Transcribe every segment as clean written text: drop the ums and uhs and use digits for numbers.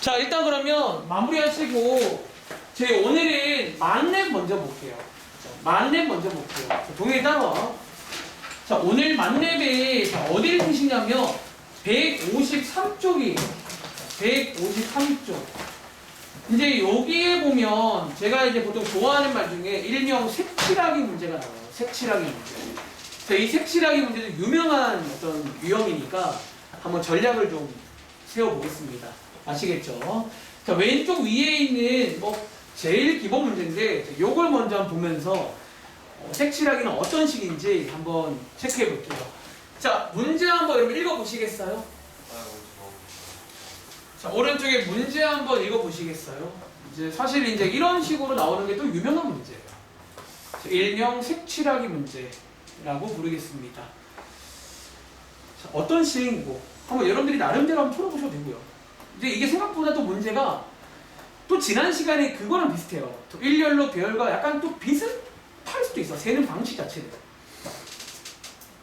자, 일단 그러면 마무리하시고 저희 오늘은 만렙 먼저 볼게요. 자, 만렙 먼저 볼게요. 자, 동영이 따라와. 자, 오늘 만렙에 어디를 쓰시냐면 153쪽이에요. 153쪽. 이제 여기에 보면 제가 이제 보통 좋아하는 말 중에 일명 색칠하기 문제가 나와요. 색칠하기 문제. 자, 이 색칠하기 문제도 유명한 어떤 유형이니까 한번 전략을 좀 세워보겠습니다. 아시겠죠? 자, 왼쪽 위에 있는 제일 기본 문제인데 요걸 먼저 한번 보면서 색칠하기는 어떤 식인지 한번 체크해 볼게요. 자, 문제 한번 여러분 읽어보시겠어요? 자, 오른쪽에 문제 한번 읽어보시겠어요? 이제 사실 이제 이런 식으로 나오는 게 또 유명한 문제예요. 자, 일명 색칠하기 문제라고 부르겠습니다. 자, 어떤 식이고 한번 여러분들이 나름대로 한번 풀어보셔도 되고요. 이제 이게 생각보다 또 문제가 또 지난 시간에 그거랑 비슷해요. 또 일렬로 배열과 약간 또 비슷할 수도 있어. 세는 방식 자체는.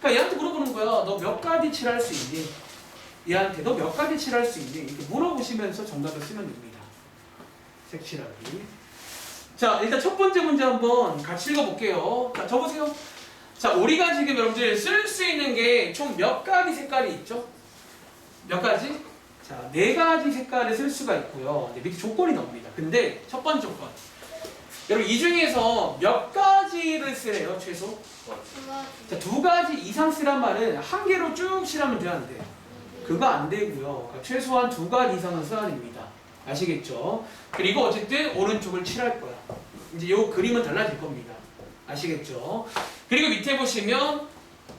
그러니까 얘한테 물어보는 거야. 너 몇 가지 칠할 수 있니? 얘한테 너 몇 가지 칠할 수 있니? 이렇게 물어보시면서 정답을 쓰면 됩니다. 색칠하기. 자, 일단 첫 번째 문제 한번 같이 읽어볼게요. 자, 적으세요. 자, 우리가 지금 여러분들 쓸 수 있는 게 총 몇 가지 색깔이 있죠? 몇 가지? 자, 4가지 색깔을 쓸 수가 있고요. 밑에 조건이 나옵니다. 근데 첫 번째 조건. 여러분 이 중에서 몇 가지를 쓰래요, 최소? 자, 2가지 이상 쓰란 말은 한 개로 쭉 칠하면 되는데 그거 안 되고요. 그러니까 최소한 2가지 이상은 써야 됩니다. 아시겠죠? 그리고 어쨌든 오른쪽을 칠할 거야. 이제 요 그림은 달라질 겁니다. 아시겠죠? 그리고 밑에 보시면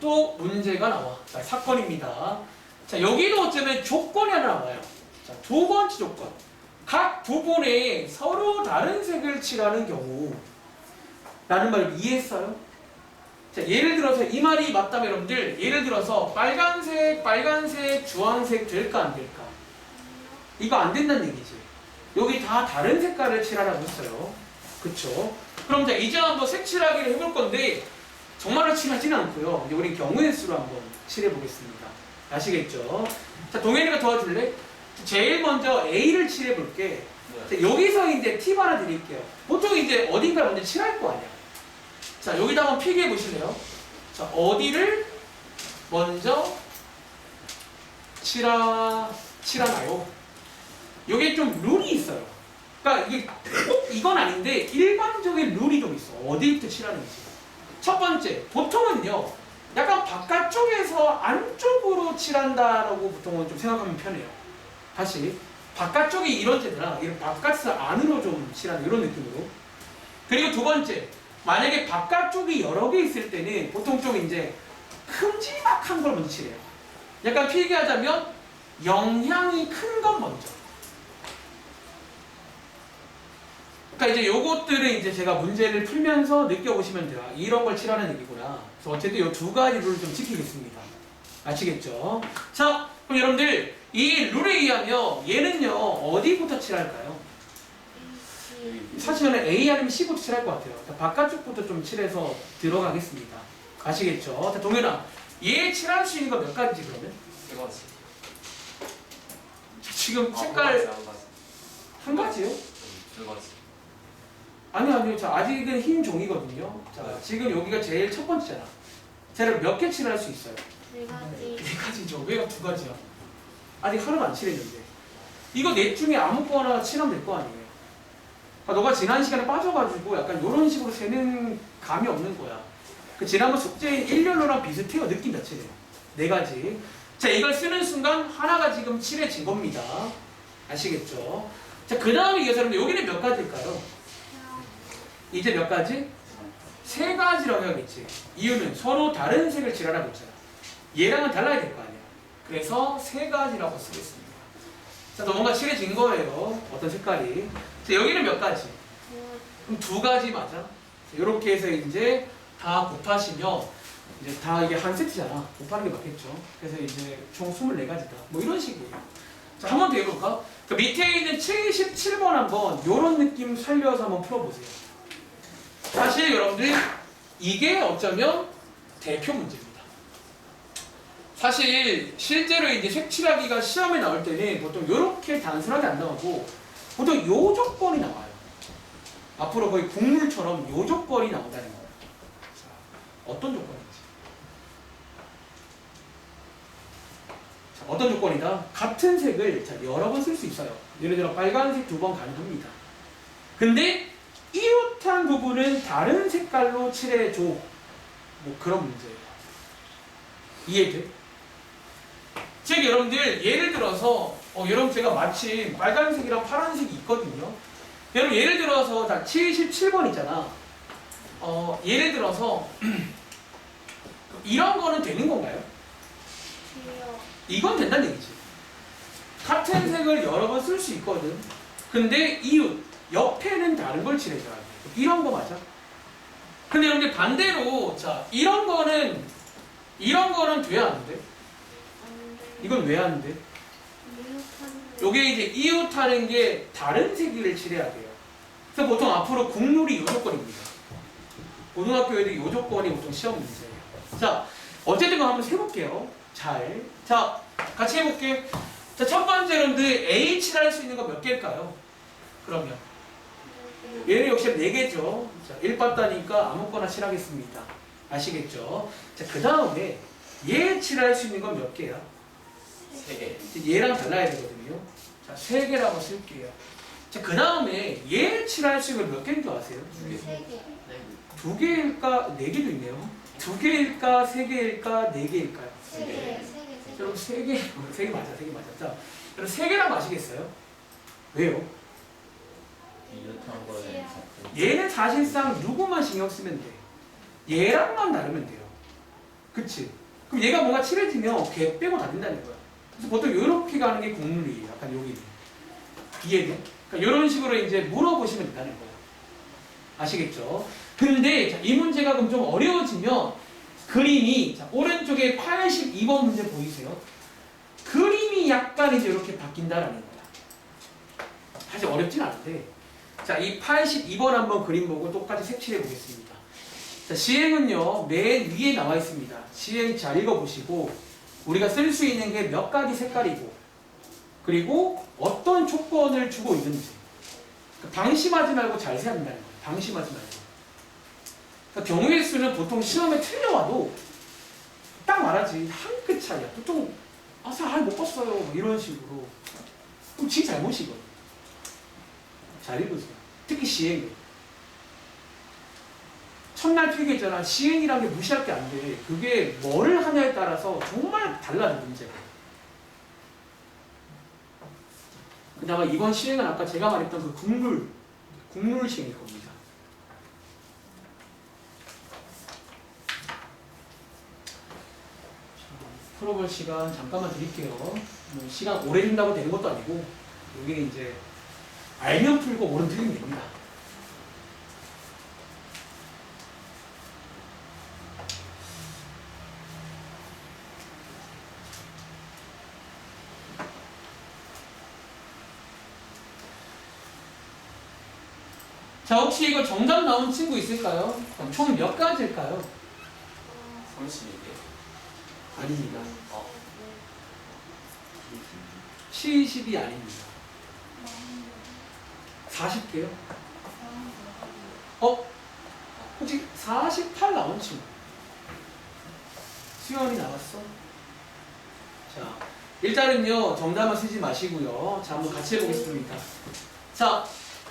또 문제가 나와. 자, 사건입니다. 자, 여기도 어쩌면 조건이 하나 나와요. 자, 2번째 조건. 각 부분에 서로 다른 색을 칠하는 경우 라는 말을 이해했어요? 자, 예를 들어서 이 말이 맞다면 여러분들 예를 들어서 빨간색, 주황색 될까 안 될까? 이거 안 된다는 얘기지. 여기 다 다른 색깔을 칠하라고 했어요. 그쵸? 그럼 자, 이제 한번 색칠하기를 해볼 건데 정말로 칠하지는 않고요. 이제 우리 경우의 수로 한번 칠해 보겠습니다. 아시겠죠? 자, 동현이가 도와줄래? 제일 먼저 A를 칠해 볼게. 자, 여기서 이제 팁 하나 드릴게요. 보통 이제 어딘가 먼저 칠할 거 아니야. 자, 여기다 한번 필기해 보실래요? 자, 어디를 먼저 칠하나요? 여기에 좀 룰이 있어요. 그러니까 이게 꼭 이건 아닌데 일반적인 룰이 좀 있어. 어디부터 칠하는지. 첫 번째, 보통은요. 약간 바깥쪽에서 안쪽으로 칠한다라고 보통은 좀 생각하면 편해요. 다시 바깥쪽이 이런 데더라. 이런 바깥에서 안으로 좀 칠하는 이런 느낌으로. 그리고 2번째, 만약에 바깥쪽이 여러 개 있을 때는 보통 좀 이제 큼지막한 걸 먼저 칠해요. 약간 필기하자면 영향이 큰 건 먼저. 그러니까 이제 요것들을 이제 제가 문제를 풀면서 느껴보시면 돼요. 이런 걸 칠하는 얘기구나. 그래서 어쨌든 요 2가지 룰을 좀 지키겠습니다. 아시겠죠? 자, 그럼 여러분들 이 룰에 의하면 얘는요 어디부터 칠할까요? 사실 저는 A 아니면 C부터 칠할 것 같아요. 자, 바깥쪽부터 좀 칠해서 들어가겠습니다. 아시겠죠? 자, 동현아, 얘 칠할 수 있는 거 몇 가지지 그러면? 3가지. 지금 색깔 한 가지요? 2가지. 아니요. 자, 아직은 흰 종이거든요. 자, 네. 지금 여기가 제일 첫 번째잖아. 쟤를 몇 개 칠할 수 있어요? 4가지. 4가지죠. 왜 2가지야? 아직 하나도 안 칠했는데. 이거 넷 중에 아무거나 칠하면 될 거 아니에요. 아, 너가 지난 시간에 빠져가지고 약간 이런 식으로 세는 감이 없는 거야. 그 지난번 숙제인 일렬로랑 비슷해요. 느낌 자체는. 4가지. 자, 이걸 쓰는 순간 하나가 지금 칠해진 겁니다. 아시겠죠? 자, 그 다음에 이어서 여러분들 여기는 몇 가지일까요? 이제 몇 가지? 3가지라고 해야겠지. 이유는 서로 다른 색을 칠하라고 했잖아. 얘랑은 달라야 될 거 아니야. 그래서 3가지라고 쓰겠습니다. 자, 또 뭔가 칠해진 거예요. 어떤 색깔이. 자, 여기는 몇 가지? 그럼 2가지 맞아. 이렇게 해서 이제 다 곱하시면 이제 다 이게 한 세트잖아. 곱하는 게 맞겠죠. 그래서 이제 총 24가지다. 뭐 이런 식이에요. 자, 한 번 더 해볼까? 그 밑에 있는 77번 한번 이런 느낌 살려서 한번 풀어보세요. 사실 여러분들 이게 어쩌면 대표 문제입니다. 사실 실제로 이제 색칠하기가 시험에 나올 때는 보통 이렇게 단순하게 안 나오고 보통 요 조건이 나와요. 앞으로 거의 국룰처럼 요 조건이 나온다는 거예요. 자, 어떤 조건인지. 자, 어떤 조건이다? 같은 색을 자, 여러 번 쓸 수 있어요. 예를 들어 빨간색 2번 가능합니다. 근데 이웃한 부분은 다른 색깔로 칠해줘. 뭐 그런 문제예요. 이해돼? 즉 여러분들 예를 들어서 여러분 제가 마침 빨간색이랑 파란색이 있거든요. 여러분 예를 들어서 다 77번 있잖아. 예를 들어서 이런 거는 되는 건가요? 이건 된다는 얘기지. 같은 색을 여러 번 쓸 수 있거든. 근데 이웃 옆에는 다른 걸 칠해줘야 돼. 이런 거 맞아? 근데 여러분들 반대로 자 이런 거는 돼야 안 돼? 이건 왜 안 돼? 요게 이제 이웃하는 게 다른 색을 칠해야 돼요. 그래서 보통 앞으로 국룰이 요 조건입니다. 고등학교에도 요 조건이 보통 시험 문제예요. 자, 어쨌든 한번 해볼게요. 잘. 자, 같이 해볼게. 자, 첫 번째로는 A 칠할 수 있는 거 몇 개일까요? 그러면 얘는 역시 4개죠. 자, 1 봤다니까 아무거나 칠하겠습니다. 아시겠죠? 자, 그 다음에 얘 칠할 수 있는 건 몇 개야? 3개. 얘랑 달라야 되거든요. 자, 3개라고 쓸게요. 자, 그 다음에 얘 칠할 수 있는 건 몇 개인 줄 아세요? 2개. 2개일까? 4개도 있네요. 2개일까? 3개일까? 4개일까요? 3개. 여러분 3개, 3개 맞아, 3개 맞아. 자, 여러분 3개라고 아시겠어요? 왜요? 이웃한 거에 얘는 사실상 누구만 신경 쓰면 돼. 얘랑만 다르면 돼요. 그치? 그럼 얘가 뭔가 칠해지면 걔 빼고 다 된다는 거야. 그래서 보통 이렇게 가는 게 국룰이에요. 약간 여기. 이해돼? 그러니까 이런 식으로 이제 물어보시면 된다는 거야. 아시겠죠? 근데 자, 이 문제가 그럼 좀 어려워지면 그림이 자, 오른쪽에 82번 문제 보이세요? 그림이 약간 이제 이렇게 바뀐다라는 거야. 사실 어렵진 않은데 자, 이 82번 한번 그림 보고 똑같이 색칠해 보겠습니다. 자, 시행은요 맨 위에 나와 있습니다. 시행 잘 읽어보시고 우리가 쓸 수 있는 게 몇 가지 색깔이고 그리고 어떤 조건을 주고 있는지 그러니까 방심하지 말고 잘 세야 한다는 거예요. 방심하지 말고. 그러니까 경우의 수는 보통 시험에 틀려와도 딱 말하지 한 끗 차이야. 보통 잘 못 봤어요 뭐 이런 식으로. 그럼 지 잘못이거든. 잘 읽으세요. 특히 시행은. 첫날 필기했잖아. 시행이란 게 무시할 게 안 돼. 그게 뭐를 하냐에 따라서 정말 달라요, 문제가. 그다음에 이번 시행은 아까 제가 말했던 그 국룰 시행일 겁니다. 풀어볼 시간 잠깐만 드릴게요. 뭐 시간 오래 준다고 되는 것도 아니고 여기 이제 알면 풀고 모르면 틀리면 됩니다. 자, 혹시 이거 정답 나온 친구 있을까요? 총 몇 가지일까요? 32개. 아닙니다. 70이 아닙니다. 40개요? 혹시 48 나온 친구? 수연이 나왔어? 자, 일단은요, 정답만 쓰지 마시고요. 자, 한번 같이 해보겠습니다. 자,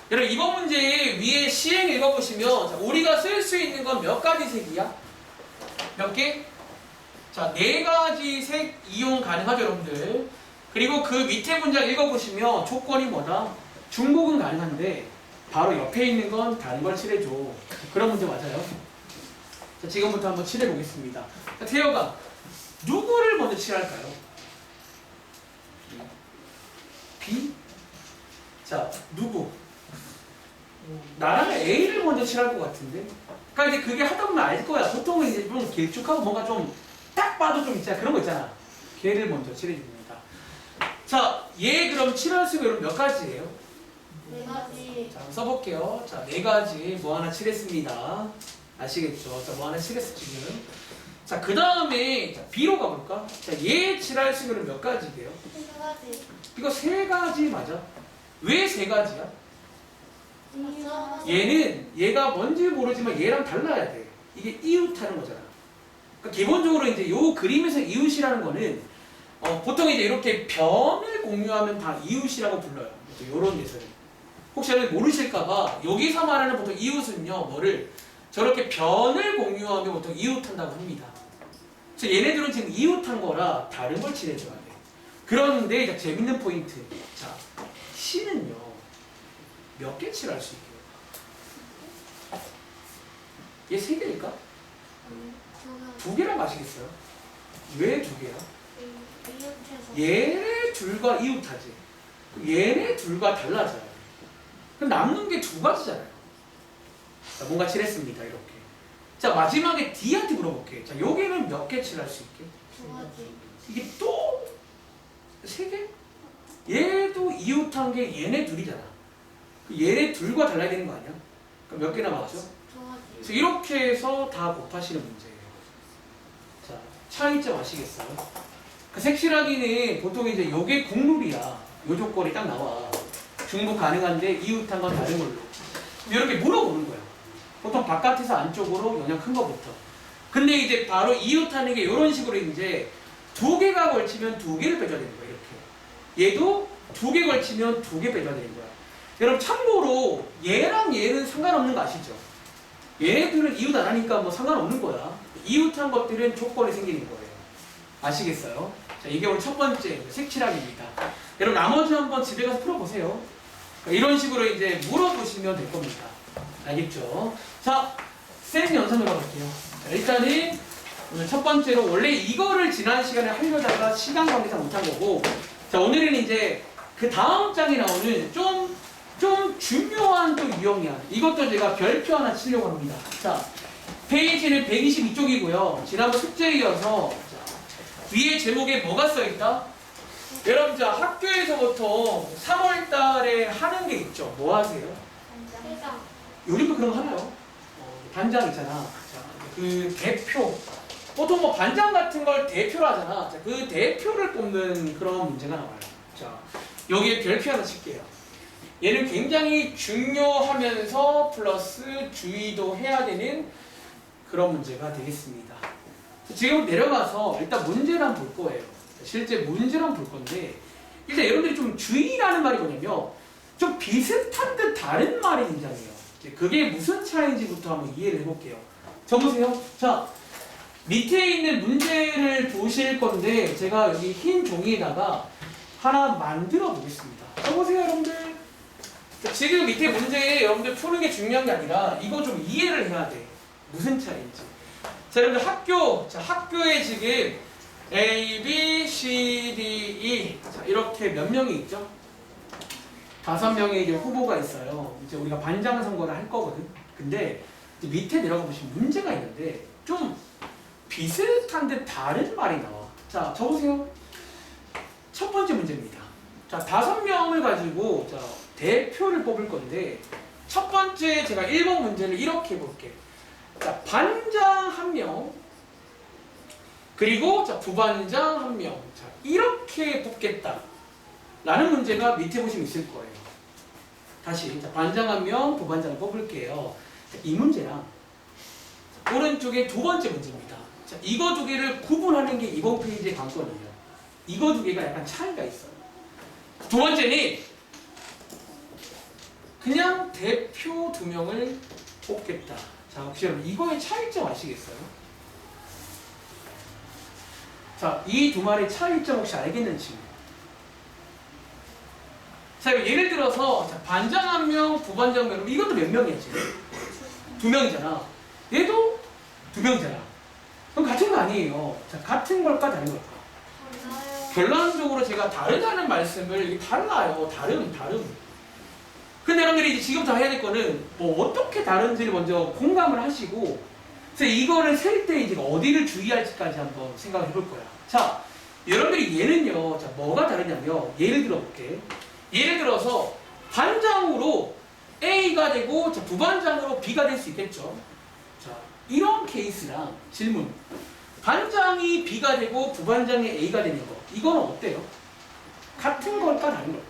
여러분, 이번 문제 위에 시행 읽어보시면, 자, 우리가 쓸 수 있는 건 몇 가지 색이야? 몇 개? 자, 4가지 색 이용 가능하죠, 여러분들. 그리고 그 밑에 문장 읽어보시면 조건이 뭐다? 중복은 가능한데 바로 옆에 있는 건 다른 걸 칠해줘. 그런 문제 맞아요. 자, 지금부터 한번 칠해보겠습니다. 자, 태호가 누구를 먼저 칠할까요? B? 자, 누구? 나랑 A를 먼저 칠할 것 같은데? 그러니까 이제 그게 하다 보면 알 거야. 보통은 이제 좀 길쭉하고 뭔가 좀 딱 봐도 좀 있잖아. 그런 거 있잖아. 걔를 먼저 칠해줍니다. 자, 얘 그럼 칠할 수가 몇 가지예요? 4가지. 자, 한번 써볼게요. 자, 4가지 뭐 하나 칠했습니다. 아시겠죠? 자, 뭐 하나 칠했어 지금. 자, 그 다음에 B로 가볼까? 자, 얘 칠할 수는 몇 가지게요? 3가지. 이거 세 가지 맞아? 왜 세 가지야? 얘는 얘가 뭔지 모르지만 얘랑 달라야 돼. 이게 이웃하는 거잖아. 그러니까 기본적으로 이제 요 그림에서 이웃이라는 거는 보통 이제 이렇게 변을 공유하면 다 이웃이라고 불러요. 요런 데서는. 혹시 여러분 모르실까봐 여기서 말하는 보통 이웃은요, 뭐를 저렇게 변을 공유하면 보통 이웃한다고 합니다. 그래서 얘네들은 지금 이웃한 거라 다른 걸 칠해줘야 돼. 그런데 이제 재밌는 포인트. 자, C는요, 몇 개 칠할 수 있게요? 얘 세 개일까? 두 개라고 하시겠어요? 왜 두 개야? 이웃해서 얘네 둘과 이웃하지. 얘네 둘과 달라져요. 그럼 남는 게 두 가지잖아요. 자, 뭔가 칠했습니다. 이렇게. 자, 마지막에 D한테 물어볼게. 자, 여기는 몇 개 칠할 수 있게? 2가지. 이게 또 세 개? 얘도 이웃한 게 얘네 둘이잖아. 얘네 둘과 달라야 되는 거 아니야? 그럼 몇 개 남았죠? 2가지. 그래서 이렇게 해서 다 곱하시는 문제예요. 자, 차이점 아시겠어요? 그 색칠하기는 보통 이제 요게 국룰이야. 요 조건이 딱 나와. 중복 가능한데 이웃한 건 다른 걸로. 이렇게 물어보는 거야. 보통 바깥에서 안쪽으로 영향 큰 거부터. 근데 이제 바로 이웃하는 게 이런 식으로 이제 두 개가 걸치면 두 개를 빼줘야 되는 거야. 이렇게. 얘도 두 개 걸치면 두 개 빼줘야 되는 거야. 여러분 참고로 얘랑 얘는 상관없는 거 아시죠? 얘네들은 이웃 안 하니까 뭐 상관없는 거야. 이웃한 것들은 조건이 생기는 거예요. 아시겠어요? 자, 이게 오늘 첫 번째 색칠하기입니다. 여러분 나머지 한번 집에 가서 풀어보세요. 이런 식으로 이제 물어보시면 될 겁니다. 알겠죠? 자, 쌤 연산으로 가볼게요. 자, 일단은 오늘 첫 번째로 원래 이거를 지난 시간에 하려다가 시간 관계상 못한 거고, 자, 오늘은 이제 그 다음 장에 나오는 좀 중요한 또 유형이야. 이것도 제가 별표 하나 치려고 합니다. 자, 페이지는 122쪽이고요. 지난번 숙제에 이어서 자, 위에 제목에 뭐가 써있다? 여러분, 자, 학교에서부터 3월 달에 하는 게 있죠. 뭐 하세요? 회장. 요즘도 그런 거 하나요? 반장 있잖아. 자, 그 대표. 보통 뭐 반장 같은 걸 대표로 하잖아. 자, 그 대표를 뽑는 그런 문제가 나와요. 자, 여기에 별표 하나 칠게요. 얘는 굉장히 중요하면서 플러스 주의도 해야 되는 그런 문제가 되겠습니다. 지금 내려가서 일단 문제를 한번 볼 거예요. 실제 문제를 한번 볼 건데, 일단 여러분들이 좀 주의라는 말이 뭐냐면 좀 비슷한 듯 다른 말이 등장해요. 그게 무슨 차이인지부터 한번 이해를 해볼게요. 적으세요. 자, 밑에 있는 문제를 보실 건데 제가 여기 흰 종이에다가 하나 만들어 보겠습니다. 적으세요, 여러분들. 자, 지금 밑에 문제에 여러분들 푸는 게 중요한 게 아니라 이거 좀 이해를 해야 돼. 무슨 차이인지. 자, 여러분들 학교, 자, 학교에 지금 A, B, C, D, E. 자, 이렇게 몇 명이 있죠? 5명의 이제 후보가 있어요. 이제 우리가 반장 선거를 할 거거든. 근데 이제 밑에 내려가 보시면 문제가 있는데 좀 비슷한 듯 다른 말이 나와. 자, 적으세요. 첫 번째 문제입니다. 자, 5명을 가지고 자, 대표를 뽑을 건데 첫 번째 제가 1번 문제를 이렇게 해볼게. 자, 반장 1명 그리고 자, 부반장 1명. 자, 이렇게 뽑겠다 라는 문제가 밑에 보시면 있을 거예요. 다시 자, 반장 1명, 부반장을 뽑을게요. 자, 이 문제랑 오른쪽에 두 번째 문제입니다. 자, 이거 두 개를 구분하는 게 이번 페이지의 관건이에요. 이거 두 개가 약간 차이가 있어요. 두 번째는 그냥 대표 2명을 뽑겠다. 자, 혹시 여러분 이거의 차이점 아시겠어요? 자, 이 두 말의 차이점 혹시 알겠는 친구? 자, 예를 들어서 자, 반장 1명, 부반장 1명, 이것도 몇 명이야 지금? 2명이잖아. 얘도 2명이잖아. 그럼 같은 거 아니에요. 자, 같은 걸까 다른 걸까? 달라요. 결론적으로 제가 다르다는 말씀을 이게 달라요. 다름. 근데 여러분들이 이제 지금부터 해야 될 거는 뭐 어떻게 다른지를 먼저 공감을 하시고, 그래서 이거를 셀 때 이제 어디를 주의할지까지 한번 생각을 해볼 거야. 자, 여러분들이 얘는요, 자, 뭐가 다르냐면 예를 들어볼게. 예를 들어서 반장으로 A가 되고 자, 부반장으로 B가 될 수 있겠죠. 자, 이런 케이스랑 질문. 반장이 B가 되고 부반장이 A가 되는 거. 이거는 어때요? 같은 걸까 다른 걸까?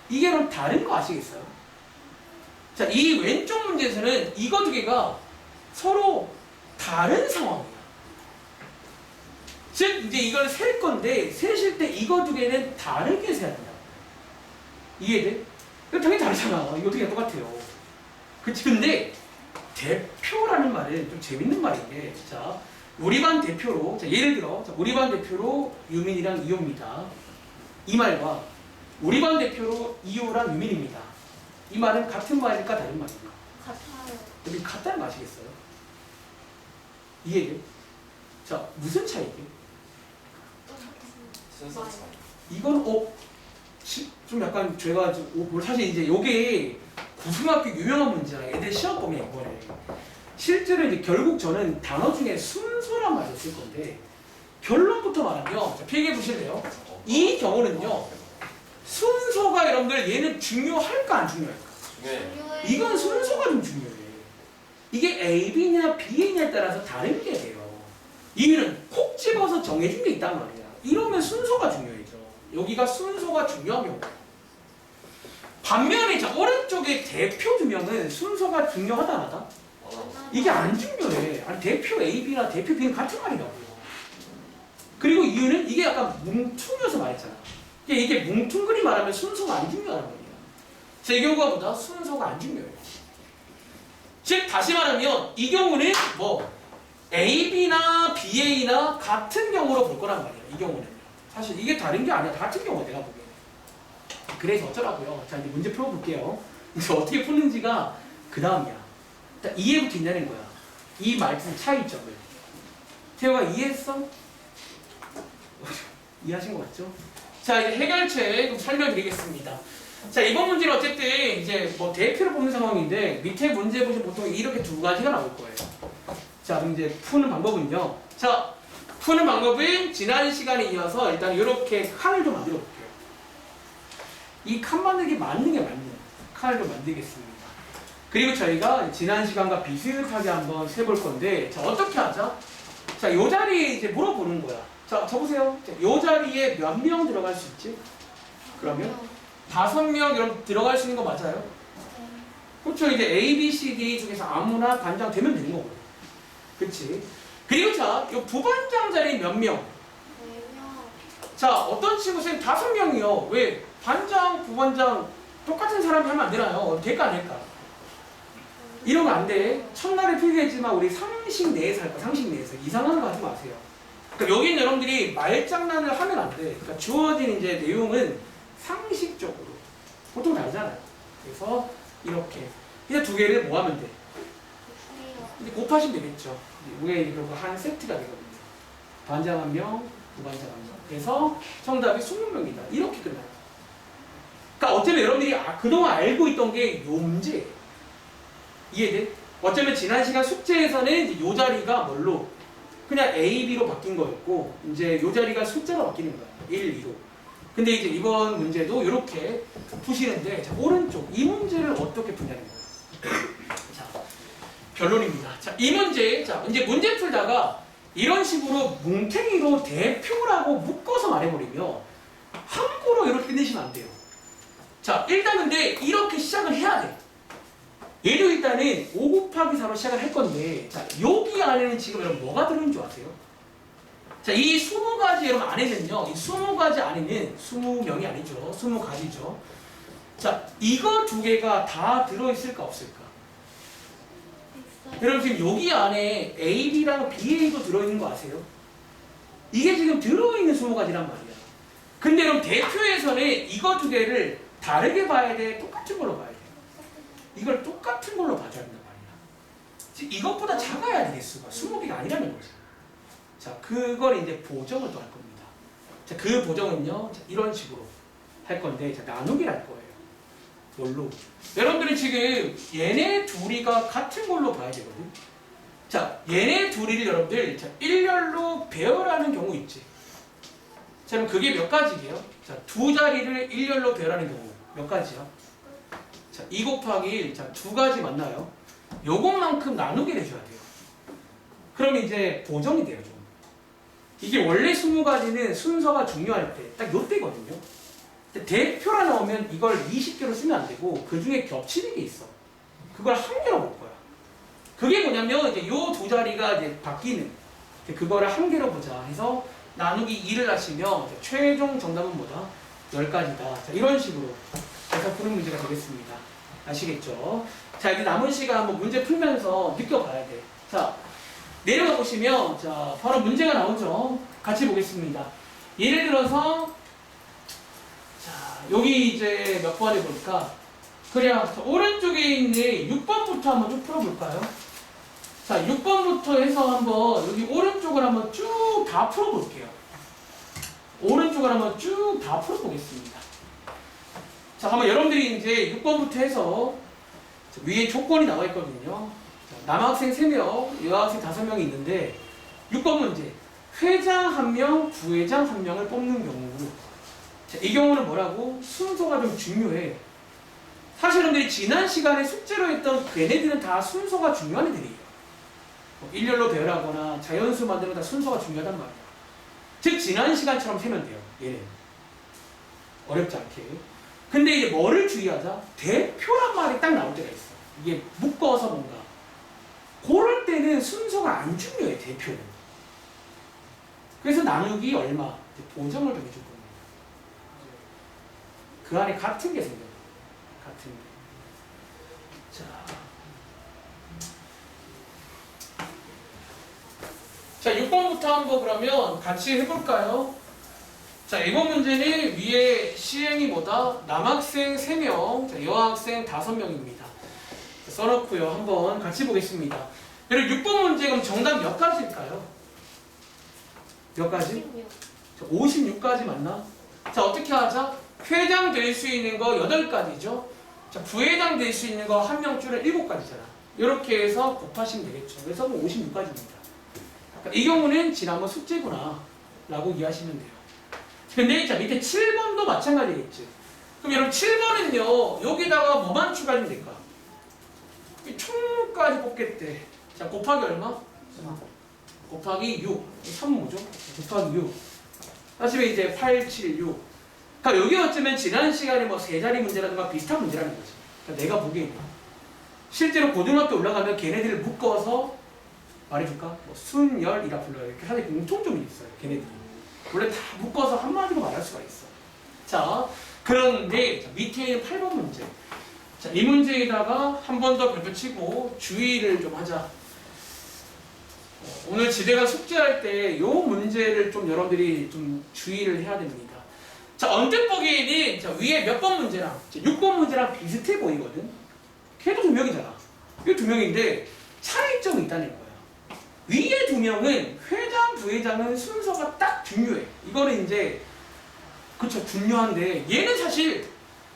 이게 그럼 다른 거 아시겠어요? 자, 이 왼쪽 문제에서는 이거 두 개가 서로 다른 상황이에요. 즉 이제 이걸 셀 건데 세실 때 이거 두 개는 다르게 세야 된다. 이해돼? 이거 당연히 다르잖아. 이거 두 개가 똑같아요. 그치? 근데 대표라는 말은 좀 재밌는 말인 게, 자, 우리 반 대표로, 자, 예를 들어, 자, 우리 반 대표로 유민이랑 이호입니다. 이 말과 우리 반 대표로 이호랑 유민입니다. 이 말은 같은 말일까 다른 말일까? 같아요. 여기 같다는 거 아시겠어요? 이해돼요? 자, 무슨 차이게? 순서 차이. 이건 좀 약간 제가 사실 이제 요게 고등학교 유명한 문제야. 애들 시험 보면 이거래. 실제로 이제 결국 저는 단어 중에 순서란 말을 쓸 건데 결론부터 말하면, 자, 필기해 보실래요? 이 경우는요, 순서가 여러분들 얘는 중요할까 안 중요할까? 중요해. 이건 순서가 좀 중요해. 이게 A, B냐 B, A냐에 따라서 다른 게 돼요. 이유는 콕 집어서 정해준 게 있단 말이야. 이러면 순서가 중요해져. 여기가 순서가 중요한 경우야. 반면에 자, 오른쪽에 대표 두 명은 순서가 중요하다 안 하다? 이게 안 중요해. 아니, 대표 A, B나 대표 B는 같은 말이라고요. 그리고 이유는 이게 약간 뭉퉁여서 말했잖아. 이게 뭉퉁그리 말하면 순서가 안 중요하단 말이야. 제 경우보다 순서가 안 중요해요. 즉 다시 말하면 이 경우는 뭐 A, B나 B, A나 같은 경우로 볼 거란 말이야. 이 경우는 사실 이게 다른 게 아니야. 같은 경우야 내가 보기에는. 그래서 어쩌라고요. 자, 이제 문제 풀어볼게요. 이제 어떻게 푸는지가 그 다음이야. 일단 이해부터 있냐는 거야. 이 말씀 차이점을. 태호가 이해했어? 이해하신 거 맞죠? 자, 이제 해결책 설명드리겠습니다. 자, 이번 문제는 어쨌든 이제 뭐 대표를 뽑는 상황인데 밑에 문제 보시면 보통 이렇게 두 가지가 나올 거예요. 자, 그럼 이제 푸는 방법은요. 자, 푸는 방법은 지난 시간에 이어서 일단 이렇게 칸을 좀 만들어 볼게요. 이 칸 만들기 맞는 게 맞는 칸을 좀 만들겠습니다. 그리고 저희가 지난 시간과 비슷하게 한번 세볼 건데, 자, 어떻게 하자? 자, 요 자리에 이제 물어보는 거야. 자, 적으세요. 자, 요 자리에 몇 명 들어갈 수 있지? 그러면 5명 이런 들어갈 수 있는 거 맞아요? 그렇죠. 이제 A, B, C, D 중에서 아무나 반장 되면 되는 거거든. 그치? 그리고 자, 요 부반장 자리 몇 명? 자, 어떤 친구 선생님 5명이요. 왜? 반장, 부반장 똑같은 사람이 하면 안 되나요? 될까 안 될까? 이러면 안 돼. 첫날에 필기했지만 우리 상식 내에서 할 거야. 상식 내에서. 이상한 거 하지 마세요. 그러니까 여기는 여러분들이 말장난을 하면 안 돼. 그러니까 주어진 이제 내용은 상식적으로. 보통 다르잖아요. 그래서 이렇게. 이제 두 개를 뭐 하면 돼? 이제 곱하시면 되겠죠. 이게 결국 한 세트가 되거든요. 반장 1명, 부반장 1명. 그래서 정답이 20명이다. 이렇게 끝나요. 그러니까 어쩌면 여러분들이 그동안 알고 있던 게 요 문제예요. 이해돼? 어쩌면 지난 시간 숙제에서는 이제 요 자리가 뭘로? 그냥 A, B로 바뀐 거였고, 이제 요 자리가 숫자로 바뀌는 거야. 1, 2로. 근데 이제 이번 문제도 이렇게 푸시는데, 자, 오른쪽. 이 문제를 어떻게 푸냐는 거예요. 자, 결론입니다. 자, 이 문제. 자, 이제 문제 풀다가 이런 식으로 뭉탱이로 대표라고 묶어서 말해버리면 함부로 이렇게 끝내시면 안 돼요. 자, 일단 근데 이렇게 시작을 해야 돼. 얘도 일단은 5 곱하기 4로 시작을 할 건데, 자, 여기 안에는 지금 여러분 뭐가 들어있는 줄 아세요? 자, 이 20가지 여러분 안에는요, 이 20가지 안에는 20명이 아니죠. 20가지죠. 자, 이거 두 개가 다 들어있을까 없을까? 여러분 지금 여기 안에 A, B랑 B, A도 들어있는 거 아세요? 이게 지금 들어있는 20가지란 말이야. 근데 그럼 대표에서는 이거 두 개를 다르게 봐야 돼? 똑같은 걸로 봐야 돼? 이걸 똑같은 걸로 봐줘야 된단 말이야. 즉 이것보다 작아야 돼, 개수가. 20개가 아니라는 거지. 자, 그걸 이제 보정을 또 할 겁니다. 자, 그 보정은요, 자, 이런 식으로 할 건데, 자, 나누기를 할 거예요. 뭘로? 여러분들은 지금 얘네 둘이가 같은 걸로 봐야 되거든. 자, 얘네 둘이를 여러분들 자, 일렬로 배열하는 경우 있지. 자, 그럼 그게 몇 가지예요? 자, 두 자리를 일렬로 배열하는 경우 몇 가지야? 자, 2 곱하기 1, 자, 두 가지 맞나요? 요것만큼 나누기를 해줘야 돼요. 그러면 이제 보정이 돼요, 좀. 이게 원래 20가지는 순서가 중요할 때 딱 요때거든요. 대표라 나오면 이걸 20개로 쓰면 안 되고 그 중에 겹치는 게 있어. 그걸 한 개로 볼 거야. 그게 뭐냐면 이제 요 두 자리가 이제 바뀌는 그거를 한 개로 보자 해서 나누기 2를 하시면 최종 정답은 뭐다? 10가지다. 자, 이런 식으로 해서 푸는 문제가 되겠습니다. 아시겠죠? 자, 이제 남은 시간 한번 문제 풀면서 느껴봐야 돼. 자, 내려가 보시면 자, 바로 문제가 나오죠. 같이 보겠습니다. 예를 들어서 자, 여기 이제 몇 번에 볼까? 그냥 자, 오른쪽에 있는 6번부터 한번 쭉 풀어볼까요? 자, 6번부터 해서 한번 여기 오른쪽을 한번 쭉 다 풀어볼게요. 오른쪽을 한번 쭉 다 풀어보겠습니다. 자, 한번 여러분들이 이제 6번부터 해서 위에 조건이 나와 있거든요. 자, 남학생 3명, 여학생 5명이 있는데 6번 문제. 회장 1명, 부회장 1명을 뽑는 경우. 자, 이 경우는 뭐라고? 순서가 좀 중요해. 사실 여러분들이 지난 시간에 숙제로 했던 걔네들은 다 순서가 중요한 애들이에요. 뭐 일렬로 배열하거나 자연수 만드는 다 순서가 중요하단 말이야. 즉 지난 시간처럼 세면 돼요. 얘는 어렵지 않게. 근데 이제 뭐를 주의하자? 대표란 말이 딱 나올 때가 있어. 이게 묶어서 뭔가 그럴 때는 순서가 안 중요해. 대표는. 그래서 나누기 얼마 보정을 좀 해줄 겁니다. 그 안에 같은 게 생겨요. 같은 게. 자, 6번부터 한번 그러면 같이 해볼까요? 자, 이번 문제는 위에 시행이 뭐다? 남학생 3명, 자, 여학생 5명입니다. 써놓고요. 한번 같이 보겠습니다. 그리고 6번 문제 그럼 정답 몇 가지일까요? 몇 가지? 56가지 맞나? 자, 어떻게 하자? 회장 될 수 있는 거 8가지죠? 자, 부회장 될 수 있는 거 1명 줄은 7가지잖아. 이렇게 해서 곱하시면 되겠죠. 그래서 56가지입니다. 이 경우는 지난번 숙제구나 라고 이해하시면 돼요. 근데 자, 밑에 7번도 마찬가지겠지. 그럼 여러분 7번은요 여기다가 뭐만 추가하면 될까? 총까지 뽑겠대. 자, 곱하기 얼마? 곱하기 6. 3은 뭐죠? 곱하기 6. 다시 이제 8, 7, 6. 그러니까 여기 어쩌면 지난 시간에 뭐 세자리 문제라든가 비슷한 문제라는 거지. 그러니까 내가 보기에는 실제로 고등학교 올라가면 걔네들을 묶어서 말해줄까? 뭐 순열이라 불러요. 이렇게 사실 공통점이 있어요. 걔네들이. 원래 다 묶어서 한마디로 말할 수가 있어. 자, 그런데 자, 밑에 있는 8번 문제. 자, 이 문제에다가 한 번 더 별표 치고 주의를 좀 하자. 오늘 지대가 숙제할 때 이 문제를 좀 여러분들이 좀 주의를 해야 됩니다. 자, 언뜻 보기에는 자, 위에 몇 번 문제랑 6번 문제랑 비슷해 보이거든. 걔도 2명이잖아. 이거 2명인데 차이점이 있다는 거야. 위에 2명은 회장, 부회장은 순서가 딱 중요해. 이거는 이제 그쵸 중요한데 얘는 사실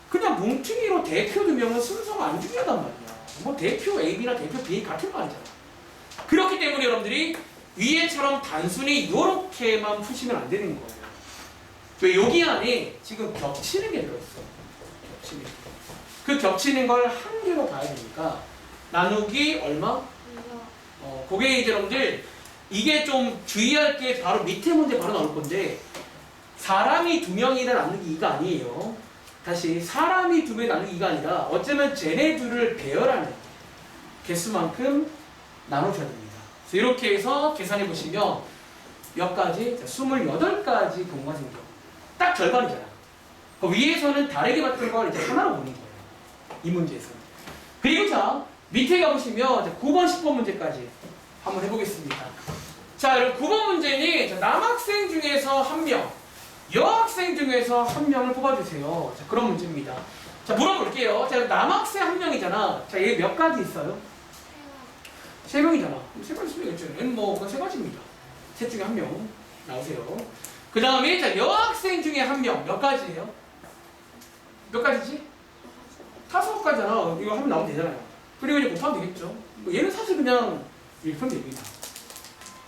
그냥 뭉퉁이로 대표 2명은 순서가 안 중요하단 말이야. 뭐 대표 A나 대표 B 같은 말이잖아. 그렇기 때문에 여러분들이 위에처럼 단순히 이렇게만 푸시면 안 되는 거예요. 왜 여기 안에 지금 겹치는 게 들어있어. 겹치는 게. 그 겹치는 걸 한 개로 봐야 되니까 나누기 얼마? 그게 이제 여러분들 이게 좀 주의할 게 바로 밑에 문제 바로 나올 건데 사람이 2명이라 나누기 2가 아니에요. 다시 사람이 2명 나누기 2가 아니라 어쩌면 쟤네 둘을 배열하는 개수만큼 나눠줘야 됩니다. 그래서 이렇게 해서 계산해 보시면 몇 가지? 28가지 경우가 생겨. 딱 절반이잖아. 그 위에서는 다르게 봤던 걸 이제 하나로 보는 거예요. 이 문제에서는. 그리고 자 밑에 가보시면 9번, 10번 문제까지 한번 해보겠습니다. 자, 여러분 9번 문제는 남학생 중에서 1명, 여학생 중에서 1명을 뽑아주세요. 자, 그런 문제입니다. 자, 물어볼게요. 자, 남학생 1명이잖아. 자, 얘 몇 가지 있어요? 3명이잖아. 3가지 쓰면 되겠죠. 얘는 뭐, 그건 3가지입니다. 셋 중에 1명. 나오세요. 그 다음에, 자, 여학생 중에 1명. 몇 가지예요? 몇 가지지? 5가지잖아. 이거 하면 나오면 되잖아요. 그리고 이제 곱하면 되겠죠. 얘는 사실 그냥 이렇게 하면 됩니다.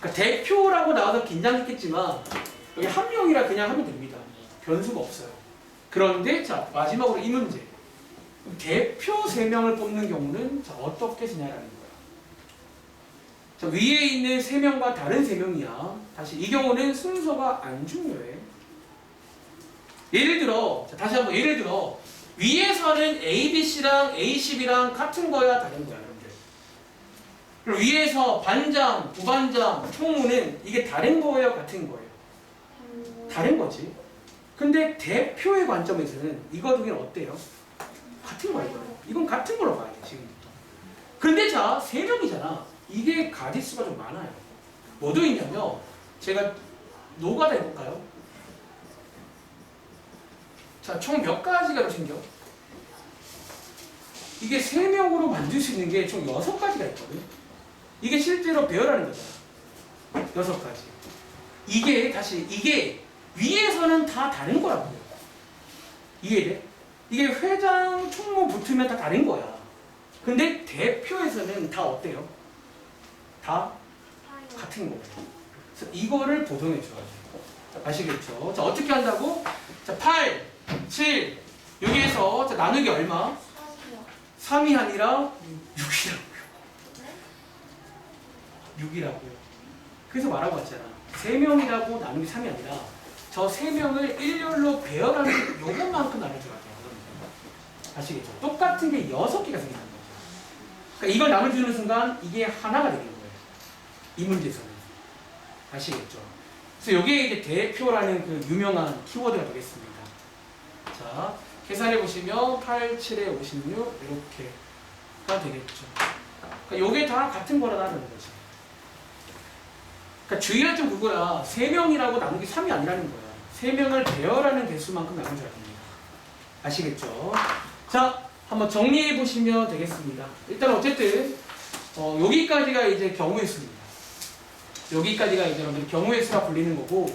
그러니까 대표라고 나와서 긴장했겠지만, 여기 1명이라 그냥 하면 됩니다. 변수가 없어요. 그런데, 자, 마지막으로 이 문제. 대표 3명을 뽑는 경우는 자, 어떻게 쓰냐라는 거예요. 자, 위에 있는 3명과 다른 3명이야. 다시 이 경우는 순서가 안 중요해. 예를 들어, 자, 다시 한번 예를 들어 위에서는 ABC랑 A10이랑 같은 거야, 다른 거야, 여러분들. 그리고 위에서 반장, 부반장, 총무는 이게 다른 거예요, 같은 거예요? 다른 거지. 근데 대표의 관점에서는 이거 두 개는 어때요? 같은 거야, 이거는. 이건 같은 걸로 봐야 돼, 지금부터. 근데 자, 3명이잖아. 이게 가지수가 좀 많아요. 뭐도 있냐면, 제가 노가다 해볼까요? 자, 총 몇 가지가 생겨? 이게 3명으로 만들 수 있는 게 총 6가지가 있거든. 이게 실제로 배열하는 거잖아. 6가지. 이게 위에서는 다 다른 거라고요. 이해돼? 이게 회장, 총무 붙으면 다 다른 거야. 근데 대표에서는 다 어때요? 다 같은 거예요. 그래서 이거를 보정해 줘야 돼요. 아시겠죠? 자, 어떻게 한다고? 자, 8, 7, 여기에서 자, 나누기 얼마? 3이 아니라 6이라고요. 6이라고요. 그래서 말하고 왔잖아. 3명이라고 나누기 3이 아니라 저 3명을 일렬로 배열하는 요것만큼 나눠줘야 돼요. 아시겠죠? 똑같은 게 6개가 생긴다는 거죠. 그러니까 이걸 나눠주는 순간 이게 하나가 되는 거예요. 이 문제에서는. 아시겠죠? 그래서 여기에 이제 대표라는 그 유명한 키워드가 되겠습니다. 자, 계산해 보시면 8, 7에 56 이렇게가 되겠죠. 그러니까 요게 다 같은 거라는 거지. 그러니까 주의할 점 그거야. 3명이라고 나누기 3이 아니라는 거야. 3명을 배열하는 개수만큼 나눠줘야 됩니다. 아시겠죠? 자, 한번 정리해 보시면 되겠습니다. 일단 어쨌든 여기까지가 이제 경우의 수입니다. 여기까지가 이제 여러분들 경우의 수가 불리는 거고,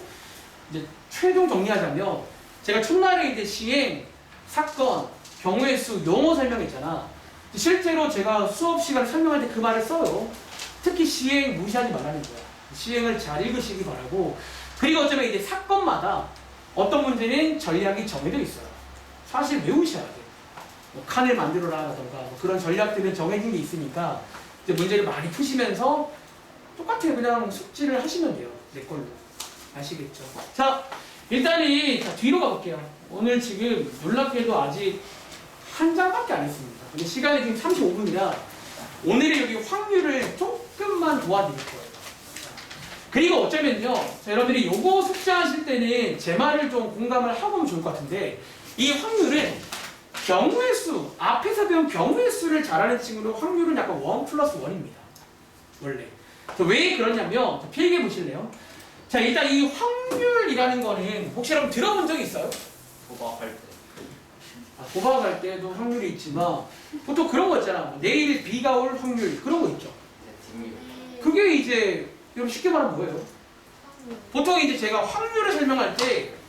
이제 최종 정리하자면 제가 첫날에 이제 시행, 사건, 경우의 수, 용어 설명했잖아. 실제로 제가 수업 시간에 설명할 때 그 말을 써요. 특히 시행 무시하지 말라는 거야. 시행을 잘 읽으시기 바라고. 그리고 어쩌면 이제 사건마다 어떤 문제는 전략이 정해져 있어요. 사실 외우셔야 돼. 뭐 칸을 만들어라라던가 뭐 그런 전략들은 정해진 게 있으니까 이제 문제를 많이 푸시면서 똑같아요. 그냥 숙지를 하시면 돼요. 내 걸로. 아시겠죠? 자, 일단은 자, 뒤로 가볼게요. 오늘 지금 놀랍게도 아직 한 장밖에 안 했습니다. 근데 시간이 지금 35분이라 오늘은 여기 확률을 조금만 도와드릴 거예요. 그리고 어쩌면요, 자, 여러분들이 요거 숙제하실 때는 제 말을 좀 공감을 하고 오면 좋을 것 같은데, 이 확률은 경우의 수, 앞에서 배운 경우의 수를 잘하는 친구는 확률은 약간 1+1입니다. 원래. 왜 그러냐면, 필기해 보실래요? 자, 일단 이 확률이라는 거는 혹시 여러분 들어본 적 있어요? 도박할 때. 도박할 때도 확률이 있지만, 보통 그런 거 있잖아. 내일 비가 올 확률, 그런 거 있죠. 네, 그게 이제, 여러분 쉽게 말하면 뭐예요? 보통 이제 제가 확률을 설명할 때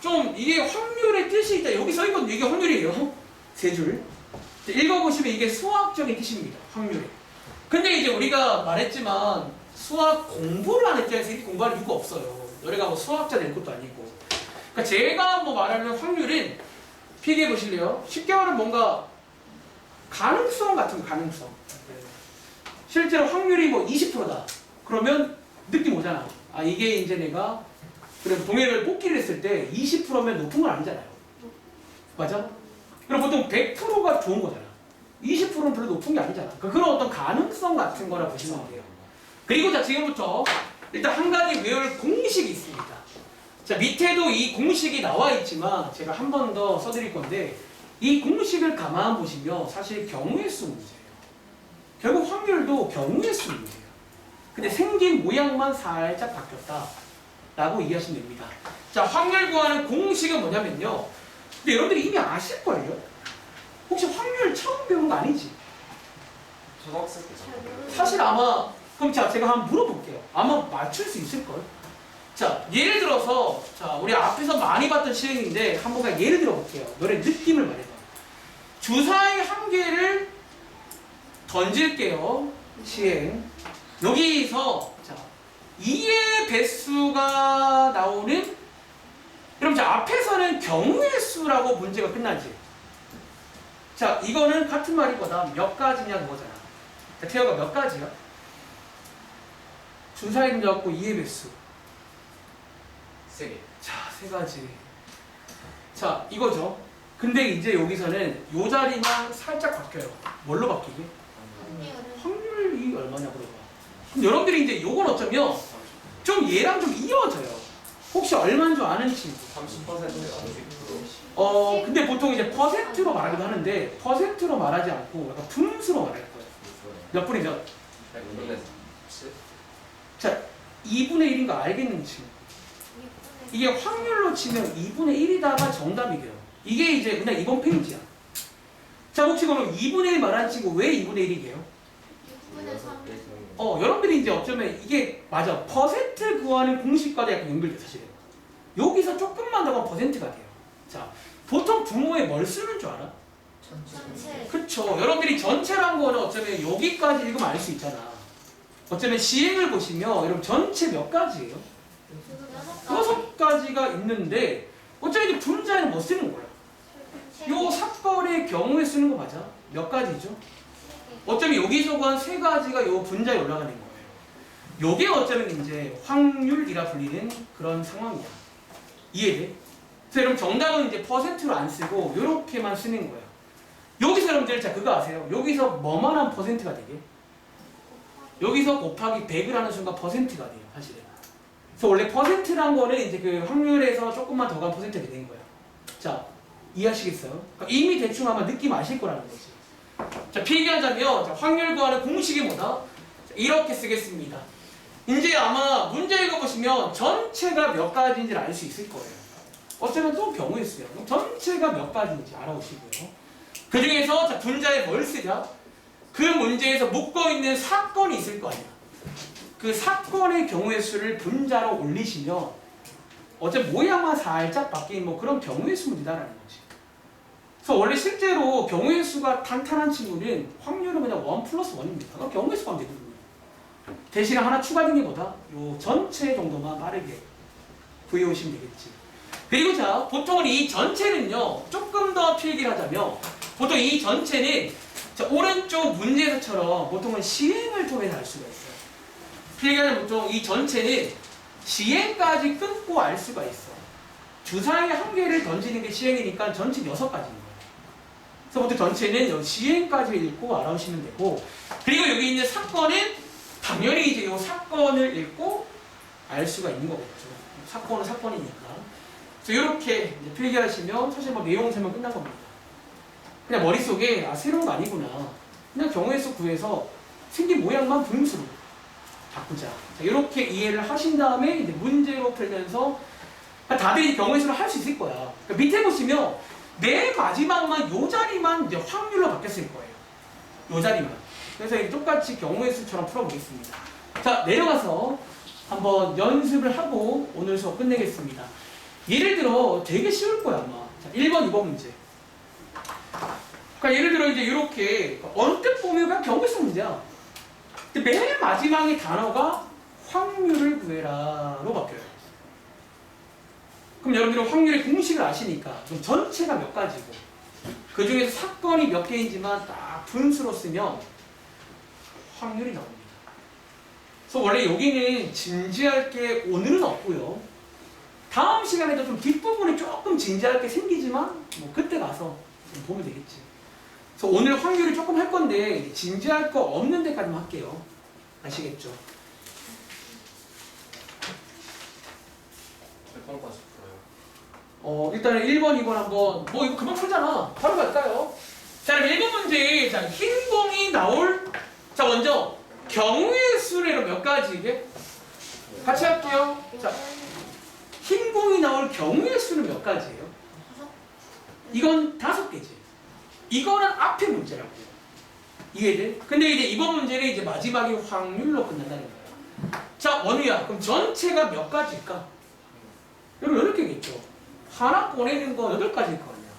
좀 이게 확률의 뜻이 있다. 여기 써 있거든요. 이게 확률이에요. 세 줄. 읽어보시면 이게 수학적인 뜻입니다. 확률이. 근데 이제 우리가 말했지만 수학 공부를 하는 입장에서 이렇게 공부할 이유가 없어요. 너네가 뭐 수학자 될 것도 아니고. 그러니까 제가 뭐 말하는 확률은 필기해 보실래요? 쉽게 말하면 뭔가 가능성 같은 거, 가능성. 실제로 확률이 뭐 20%다. 그러면 느낌 오잖아. 아, 이게 이제 내가 그래서 동해를 뽑기를 했을 때 20%면 높은 건 아니잖아요. 맞아? 그럼 보통 100%가 좋은 거잖아. 20%는 별로 높은 게 아니잖아. 그런 어떤 가능성 같은 거라 보시면 돼요. 그리고 자, 지금부터 일단 한 가지 외울 공식이 있습니다. 자, 밑에도 이 공식이 나와 있지만 제가 한 번 더 써드릴 건데, 이 공식을 가만 보시면 사실 경우의 수 문제예요. 결국 확률도 경우의 수 문제예요. 근데 생긴 모양만 살짝 바뀌었다 라고 이해하시면 됩니다. 자, 확률 구하는 공식은 뭐냐면요, 근데 여러분들이 이미 아실걸요? 혹시 확률 처음 배운 거 아니지? 초등학생 때. 사실 아마, 그럼 자, 제가 한번 물어볼게요. 아마 맞출 수 있을걸? 자, 예를 들어서, 자, 우리 앞에서 많이 봤던 시행인데 한번 그냥 예를 들어볼게요. 너네 느낌을 말해봐. 주사위 한 개를 던질게요. 시행. 여기서 자, 2의 배수가 나오는, 그럼 자, 앞에서는 경우의 수라고 문제가 끝나지. 자, 이거는 같은 말이보다 몇 가지냐 그거잖아. 자, 태어가 몇 가지야? 주사위 문제 갖고 이해 배수. 3개. 자, 세 가지. 자, 이거죠. 근데 이제 여기서는 요 자리만 살짝 바뀌어요. 뭘로 바뀌게? 확률은 확률이 얼마냐 물어봐. 그럼 여러분들이 이제 요건 어쩌면 좀 얘랑 좀 이어져요. 혹시 얼마인 줄 아는 친구? 30%에 50%. 근데 보통 이제 퍼센트로 말하기도 하는데 퍼센트로 말하지 않고 약간 분수로 말할 거예요. 몇 분이 몇? 100분의 7. 자, 2분의 1인 거 알겠는 친구. 6분의 이게 확률로 치면 2분의 1이다가 정답이게요. 이게 이제 그냥 이번 페이지야. 자, 혹시 그럼 2분의 1 말하는 친구 왜 2분의 1이게요? 6분의 3 여러분들이 이제 어쩌면 이게 맞아. 퍼센트 구하는 공식과도 약간 연결돼 사실은. 여기서 조금만 더 가면 퍼센트가 돼요. 자, 보통 분모에 뭘 쓰는 줄 알아? 전체 그쵸. 여러분들이 전체란 거는 어쩌면 여기까지 읽으면 알 수 있잖아. 어쩌면 시행을 보시면 여러분 전체 몇 가지예요? 6가지가 있는데 어쩌면 이제 분자에는 뭐 쓰는 거야? 요 사건의 경우에 쓰는 거 맞아? 몇 가지죠? 어쩌면 여기서 구한 3가지가 요 분자에 올라가는 거예요. 요게 어쩌면 이제 확률이라 불리는 그런 상황이야. 이해돼? 그래서 여러분 정답은 이제 퍼센트로 안 쓰고 요렇게만 쓰는 거야. 여기서 여러분들 자 그거 아세요? 여기서 뭐만한 퍼센트가 되게? 여기서 곱하기 100을 하는 순간 퍼센트가 돼요, 사실은. 그래서 원래 퍼센트란 거는 이제 그 확률에서 조금만 더 간 퍼센트가 되는 거야. 자, 이해하시겠어요? 그러니까 이미 대충 아마 느낌 아실 거라는 거지. 자, 필기하자면 자, 확률 구하는 공식이 뭐다? 자, 이렇게 쓰겠습니다. 이제 아마 문제 읽어보시면 전체가 몇 가지인지를 알 수 있을 거예요. 어쩌면 또 경우에 쓰요. 그럼 전체가 몇 가지인지 알아오시고요. 그 중에서 자, 분자에 뭘 쓰자? 그 문제에서 묶어있는 사건이 있을 거 아니야. 그 사건의 경우의 수를 분자로 올리시면 어차피 모양만 살짝 바뀐 뭐 그런 경우의 수 문제다라는 거지. 그래서 원래 실제로 경우의 수가 탄탄한 친구는 확률은 그냥 1 플러스 1입니다. 그럼 경우의 수가 하면 되거든요. 대신에 하나 추가된 게 뭐다? 요 전체 정도만 빠르게 구해오시면 되겠지. 그리고 자, 보통은 이 전체는요, 조금 더 필기를 하자면, 보통 이 전체는 자, 오른쪽 문제에서처럼 보통은 시행을 통해서 알 수가 있어요. 필기하면 보통 이 전체는 시행까지 끊고 알 수가 있어. 주사위 한 개를 던지는 게 시행이니까 전체 6가지인 거예요. 그래서 보통 전체는 시행까지 읽고 알아오시면 되고, 그리고 여기 있는 사건은 당연히 이제 이 사건을 읽고 알 수가 있는 거겠죠. 사건은 사건이니까. 그래서 이렇게 필기하시면 사실 뭐 내용 설명 끝난 겁니다. 그냥 머릿속에 새로운 거 아니구나. 그냥 경우의 수 구해서 생긴 모양만 분수로 바꾸자. 자, 이렇게 이해를 하신 다음에 이제 문제로 풀면서 다들 경우의 수를 할 수 있을 거야. 그러니까 밑에 보시면 맨 마지막만 요 자리만 이제 확률로 바뀌었을 거예요. 요 자리만. 그래서 똑같이 경우의 수처럼 풀어보겠습니다. 자, 내려가서 한번 연습을 하고 오늘 수업 끝내겠습니다. 예를 들어 되게 쉬울 거야 아마. 자, 1번, 2번 문제. 그러니까 예를 들어 이제 이렇게 언뜻 보면 그냥 경우의 수 문제야. 근데 맨 마지막에 단어가 확률을 구해라로 바뀌어요. 그럼 여러분들은 확률의 공식을 아시니까 그럼 전체가 몇 가지고 그 중에서 사건이 몇 개인지만 딱 분수로 쓰면 확률이 나옵니다. 그래서 원래 여기는 진지할 게 오늘은 없고요. 다음 시간에도 좀 뒷부분에 조금 진지할 게 생기지만 뭐 그때 가서 좀 보면 되겠지. 그래서 오늘 확률을 조금 할 건데 진지할 거 없는 데까지만 할게요. 아시겠죠? 몇 번까지 풀어요? 일단은 1번, 2번 한번 뭐 이거 금방 풀잖아. 바로 갈까요? 자, 그럼 1번 문제. 자, 흰 공이 나올 자, 먼저 경우의 수를 몇 가지 이게? 같이 할게요. 자, 흰 공이 나올 경우의 수는 몇 가지예요? 이건 5개지. 이거는 앞에 문제라고요. 이해돼? 근데 이제 이번 문제는 이제 마지막에 확률로 끝난다는 거예요. 자, 원우야. 그럼 전체가 몇 가지일까? 여러분 8개겠죠. 하나 꺼내는 거 8가지일 거 아니야.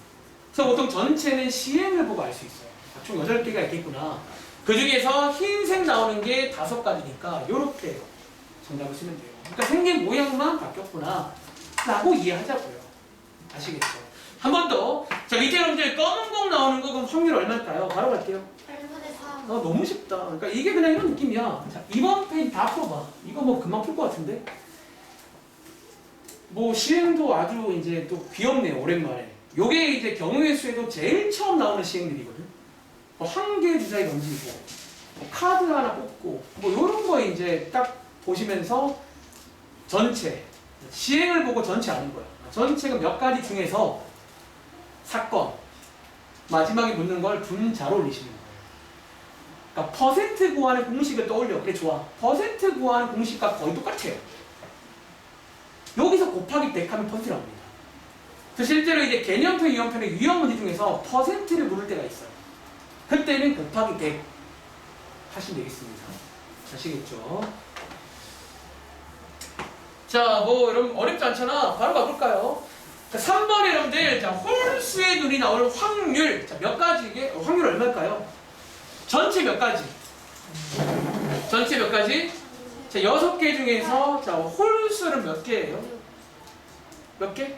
그래서 보통 전체는 시행을 보고 알 수 있어요. 총 8개가 있겠구나. 그 중에서 흰색 나오는 게 5가지니까 요렇게 정답을 쓰면 돼요. 그러니까 생긴 모양만 바뀌었구나 라고 이해하자고요. 아시겠죠? 한 번 더. 자, 밑에 여러분들 검은 공 나오는 거 그럼 확률 얼마일까요? 바로 갈게요. 8분의 3 너무 쉽다. 그러니까 이게 그냥 이런 느낌이야. 자, 이번 페이지 다 풀어봐. 이거 뭐 금방 풀 것 같은데? 뭐 시행도 아주 이제 또 귀엽네요. 오랜만에. 요게 이제 경우의 수에도 제일 처음 나오는 시행들이거든. 뭐 한 개 주사위 던지고, 뭐 카드 하나 뽑고, 뭐 요런 거 이제 딱 보시면서 전체, 시행을 보고 전체 아는 거야. 전체가 몇 가지 중에서 사건, 마지막에 묻는 걸 분자로 올리시는 거예요. 그러니까 퍼센트 구하는 공식을 떠올려. 그래 좋아. 퍼센트 구하는 공식과 거의 똑같아요. 여기서 곱하기 100 하면 퍼센트 나옵니다. 그래서 실제로 이제 개념표, 이원표의 유형 문제 중에서 퍼센트를 물을 때가 있어요. 그때는 곱하기 100 하시면 되겠습니다. 아시겠죠? 자, 뭐 여러분 어렵지 않잖아. 바로 가볼까요? 자, 3번에 여러분들 자, 홀수의 눈이 나올 확률. 자, 몇 가지 이게 확률 얼마일까요? 전체 몇 가지? 전체 몇 가지? 자, 6개 중에서 자, 홀수는 몇 개예요? 몇 개?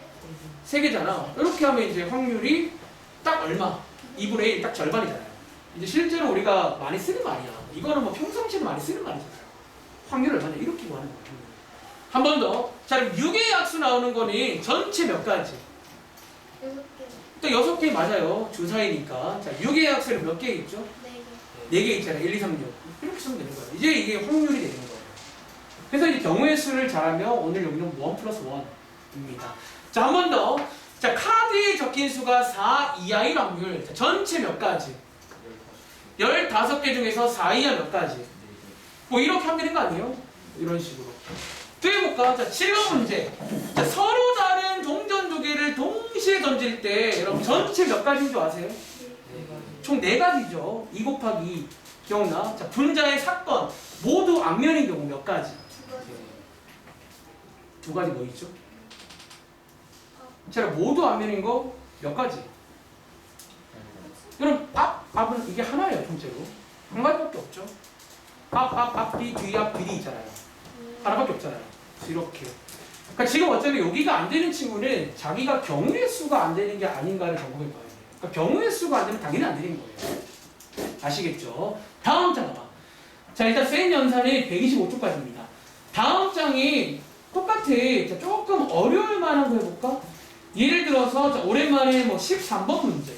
3개잖아. 이렇게 하면 이제 확률이 딱 얼마? 2분의 1, 딱 절반이잖아요. 이제 실제로 우리가 많이 쓰는 말이야. 이거는 뭐 평상시에 많이 쓰는 말이잖아요. 확률 얼마냐? 이렇게 구하는 거예요. 한 번 더. 자, 그럼 6의 약수 나오는 거니 전체 몇 가지? 6개. 또 6개 맞아요. 주사위니까. 자, 6의 약수는 몇 개 있죠? 4개. 4개 있잖아요. 1, 2, 3, 6. 이렇게 쓰면 되는 거예요. 이제 이게 확률이 되는 거예요. 그래서 이제 경우의 수를 잘하면 오늘 여기는 1 플러스 1입니다. 자, 한 번 더. 자, 카드에 적힌 수가 4 이하의 확률. 자, 전체 몇 가지? 15개 중에서 4 이하 몇 가지? 뭐 이렇게 하면 되는 거 아니에요? 이런 식으로. 또 해볼까? 자, 7번 문제. 자, 서로 다른 동전 2개를 동시에 던질 때 여러분 전체 몇 가지인 줄 아세요? 총 4가지죠. 2 곱하기 2. 기억나? 자, 분자의 사건 모두 앞면인 경우 몇 가지? 2가지. 2가지 뭐 있죠? 자, 모두 앞면인 거 몇 가지? 여러분 앞은 이게 하나예요. 통째로. 한 가지밖에 없죠. 앞뒤, 뒤, 앞, 뒤 있잖아요. 하나밖에 없잖아요. 이렇게. 그러니까 지금 어차피 여기가 안 되는 친구는 자기가 경우의 수가 안 되는 게 아닌가를 점검해 봐야 돼요. 그러니까 경우의 수가 안 되면 당연히 안 되는 거예요. 아시겠죠? 다음 장 봐봐. 자, 일단 센 연산이 125쪽까지입니다. 다음 장이 똑같아. 자, 조금 어려울 만한 거 해볼까? 예를 들어서 자, 오랜만에 뭐 13번 문제.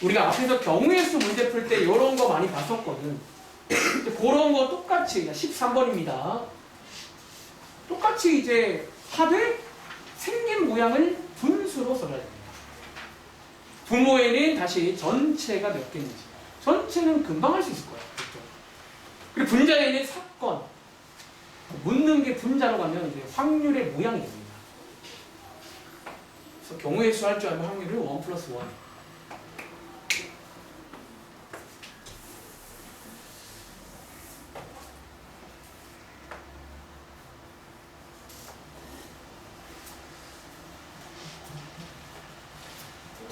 우리가 앞에서 경우의 수 문제 풀 때 이런 거 많이 봤었거든. 그런 거 똑같이 13번입니다. 똑같이 이제 합을 생긴 모양을 분수로 써야 됩니다. 분모에는 다시 전체가 몇 개인지. 전체는 금방 할 수 있을 거야. 그렇죠? 그리고 분자에는 사건. 묻는 게 분자로 가면 이제 확률의 모양이 됩니다. 그래서 경우의 수 할 줄 알면 확률을 1 플러스 1.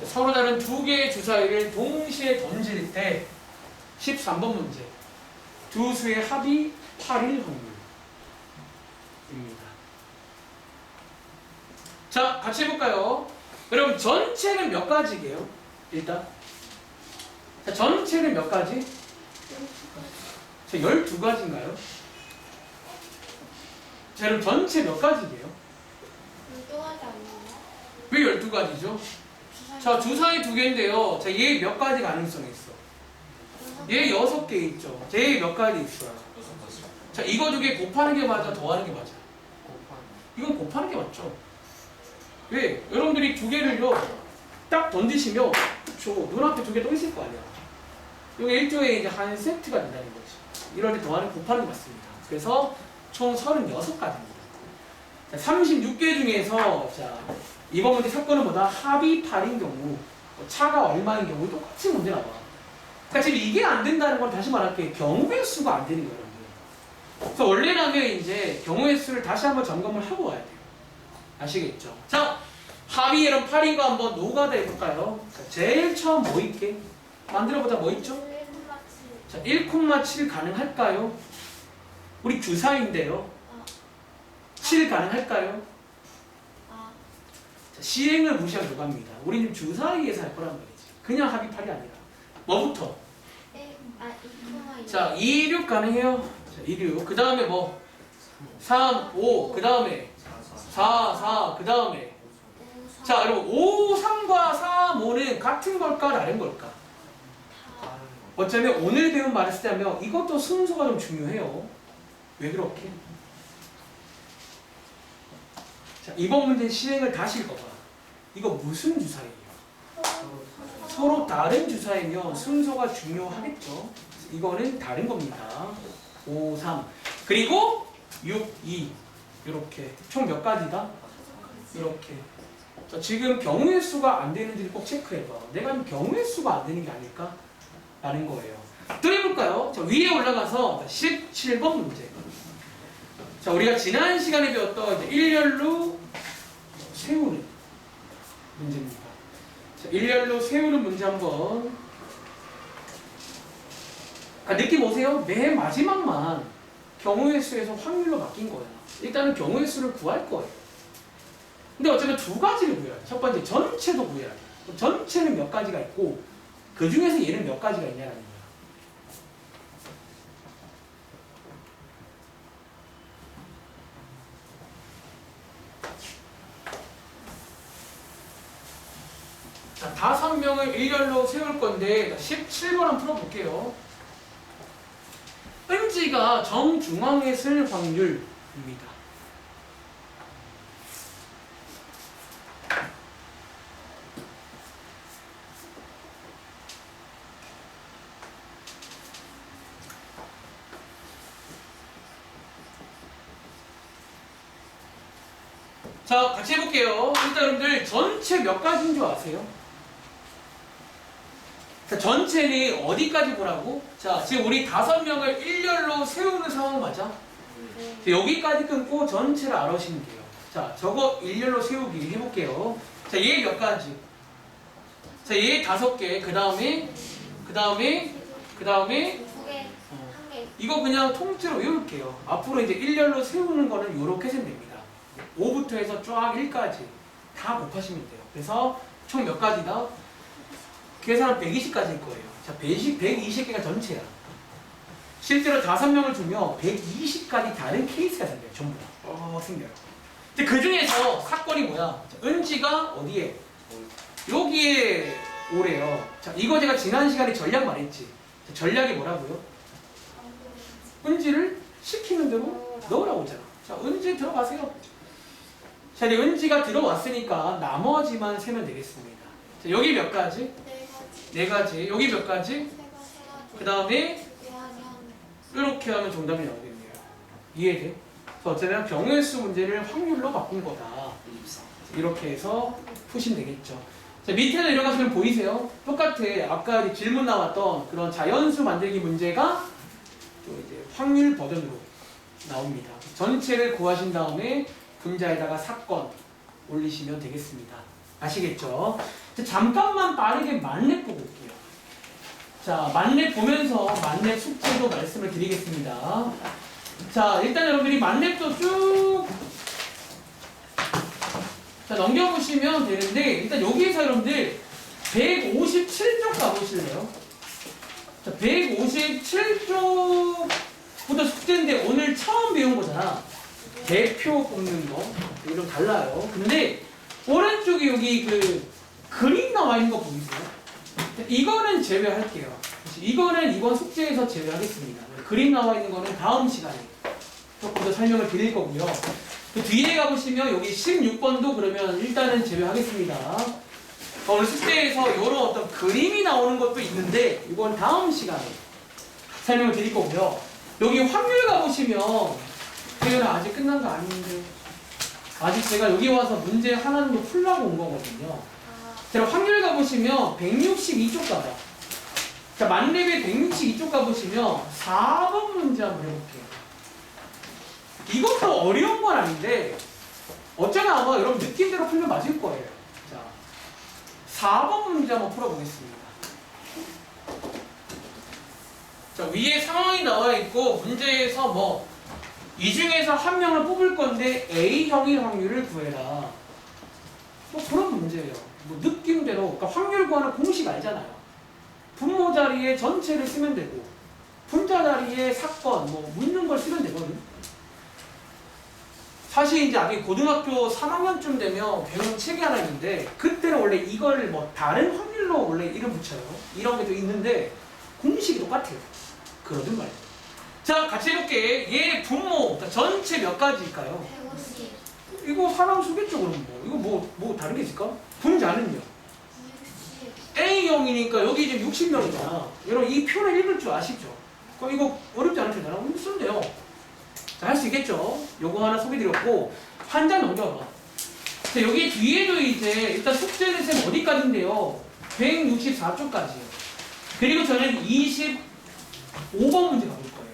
서로 다른 2개의 주사위를 동시에 던질 때 13번 문제. 두 수의 합이 8일 확률입니다. 자, 같이 해볼까요? 여러분, 전체는 몇 가지게요? 일단. 자, 전체는 몇 가지? 자, 12가지인가요? 자, 여러분, 전체 몇 가지게요? 12가지 아니에요? 왜 12가지죠? 자, 주사위 2개인데요. 자, 얘 몇 가지 가능성이 있어? 얘 6개 있죠. 얘 몇 가지 있어요? 자, 이거 2개 곱하는 게 맞아? 더하는 게 맞아? 이건 곱하는 게 맞죠? 왜? 여러분들이 2개를요, 딱 던지시면, 그쵸, 눈앞에 2개 또 있을 거 아니야. 이게 일종의 이제 한 세트가 된다는 거지. 이럴 때 더하는 곱하는 게 맞습니다. 그래서 총 36가지입니다. 자, 36개 중에서, 자, 이번 문제 사건은 뭐다? 합이 8인 경우, 차가 얼마인 경우 똑같이 문제 나와. 그러니까 지금 이게 안 된다는 건 다시 말할게. 경우의 수가 안 되는 거예요. 그래서 원래라면 이제 경우의 수를 다시 한번 점검을 하고 와야 돼요. 아시겠죠? 자, 합이 여러분 8인 거 한번 노가다 해볼까요? 자, 제일 처음 뭐 있게? 만들어보자. 뭐 있죠? 1,7. 자, 1,7 가능할까요? 우리 주사인데요. 7 가능할까요? 자, 시행을 무시하고 들어갑니다. 우리는 주사위에서 할 거란 말이지. 그냥 합이 8이 아니라. 뭐부터? 2,2. 자, 2, 6 가능해요. 자, 2, 6. 그 다음에 뭐? 3, 5. 그 다음에 4, 4. 그 다음에. 자, 여러분 5, 3과 4, 5는 같은 걸까 다른 걸까? 어쩌면 오늘 배운 말을 쓰자면 이것도 순서가 좀 중요해요. 왜 그렇게? 자, 이번 문제 실행을 다시 읽어봐. 이거 무슨 주사예요? 서로 다른 주사이면 순서가 중요하겠죠. 이거는 다른 겁니다. 5, 3. 그리고 6, 2. 이렇게. 총 몇 가지다? 이렇게. 자, 지금 경우의 수가 안 되는지를 꼭 체크해봐. 내가 경우의 수가 안 되는 게 아닐까? 라는 거예요. 또 해볼까요? 자, 위에 올라가서 17번 문제. 자, 우리가 지난 시간에 배웠던 이제 일렬로 세우는 문제입니다. 자, 일렬로 세우는 문제 한번. 느낌 오세요? 맨 마지막만 경우의 수에서 확률로 바뀐 거야. 일단은 경우의 수를 구할 거예요. 근데 어쩌면 두 가지를 구해야 돼. 첫 번째 전체도 구해야 돼. 그럼 전체는 몇 가지가 있고 그 중에서 얘는 몇 가지가 있냐라는 거야. 자, 5명을 일렬로 세울 건데 17번 한번 풀어볼게요. 은지가 정중앙에 쓸 확률입니다. 자, 같이 해볼게요. 일단 여러분들 전체 몇 가지인 줄 아세요? 자, 전체는 어디까지 보라고? 자, 지금 우리 5명을 일렬로 세우는 상황 맞아? 자, 여기까지 끊고 전체를 알아보시면 돼요. 자, 저거 일렬로 세우기 해볼게요. 자, 얘 몇 가지? 자, 얘 5개. 그 다음에 2개, 1개. 이거 그냥 통째로 외울게요. 앞으로 이제 일렬로 세우는 거는 이렇게 세면 됩니다. 5부터 해서 쫙 1까지 다 곱하시면 돼요. 그래서 총 몇 가지다? 계산은 120까지일 거예요. 자, 120개가 전체야. 실제로 5명을 두면 120가지 다른 케이스가 생겨요. 전부 다. 생겨요. 근데 그 중에서 사건이 뭐야? 자, 은지가 어디에? 여기에 오래요. 자, 이거 제가 지난 시간에 전략 말했지. 자, 전략이 뭐라고요? 은지를 시키는 대로 넣으라고 했잖아. 자, 은지 들어가세요. 자, 이제 은지가 들어왔으니까 나머지만 세면 되겠습니다. 자, 여기 몇 가지? 4가지. 여기 몇 가지? 그 다음에 이렇게 하면 정답이 나오겠네요. 이해돼? 그래서 어쩌면 경우의 수 문제를 확률로 바꾼 거다. 이렇게 해서 푸시면 되겠죠. 자, 밑에 내려가시면 보이세요? 똑같아. 아까 질문 나왔던 그런 자연수 만들기 문제가 또 이제 확률 버전으로 나옵니다. 전체를 구하신 다음에 분자에다가 사건 올리시면 되겠습니다. 아시겠죠? 자, 잠깐만 빠르게 만렙 보고 올게요. 자, 만렙 보면서 만렙 숙제도 말씀을 드리겠습니다. 자, 일단 여러분들이 만렙도 쭉 자, 넘겨보시면 되는데 일단 여기에서 여러분들 157쪽 가보실래요? 자, 157쪽부터 숙제인데 오늘 처음 배운 거잖아. 대표 뽑는 거. 이거 좀 달라요. 근데 오른쪽에 여기 그 그림 나와 있는 거 보이세요? 이거는 제외할게요. 이거는 이번 숙제에서 제외하겠습니다. 그림 나와 있는 거는 다음 시간에 조금 더 설명을 드릴 거고요. 그 뒤에 가보시면 여기 16번도 그러면 일단은 제외하겠습니다. 오늘 숙제에서 이런 어떤 그림이 나오는 것도 있는데 이건 다음 시간에 설명을 드릴 거고요. 여기 확률 가보시면 이거는 아직 끝난 거 아닌데 아직 제가 여기 와서 문제 하나는 더 풀라고 온 거거든요. 제가 확률 가보시면 162쪽 가봐. 자, 만렙의 162쪽 가보시면 4번 문제 한번 해볼게요. 이것도 어려운 건 아닌데 어쩌나 아마 여러분 느낌대로 풀면 맞을 거예요. 자, 4번 문제 한번 풀어보겠습니다. 자, 위에 상황이 나와 있고 문제에서 뭐 이 중에서 한 명을 뽑을 건데 A형의 확률을 구해라. 뭐 그런 문제예요. 뭐 느낌대로, 그러니까 확률 구하는 공식 알잖아요. 분모 자리에 전체를 쓰면 되고 분자 자리에 사건 뭐 묻는 걸 쓰면 되거든. 사실 이제 아직 고등학교 3학년쯤 되면 배우는 책이 하나 있는데 그때는 원래 이걸 뭐 다른 확률로 원래 이름 붙여요. 이런 게 또 있는데 공식이 똑같아요. 그러든 말이야. 자, 같이 해볼게. 얘 분모 그러니까 전체 몇 가지일까요? 150, 이거 사람 수겠죠 그럼 뭐. 이거 뭐 다른 게 있을까? 분자는요? 60, A형이니까 여기 이제 60명이잖아. 여러분 이 표를 읽을 줄 아시죠? 그럼 이거 어렵지 않을 테잖아. 그럼 쓰면 돼요. 자, 할 수 있겠죠? 요거 하나 소개드렸고 한 장 넘겨봐. 자, 여기 뒤에도 이제 일단 숙제를 쌤 어디까지인데요? 164쪽까지요. 그리고 저는 25번 문제 가볼 거예요.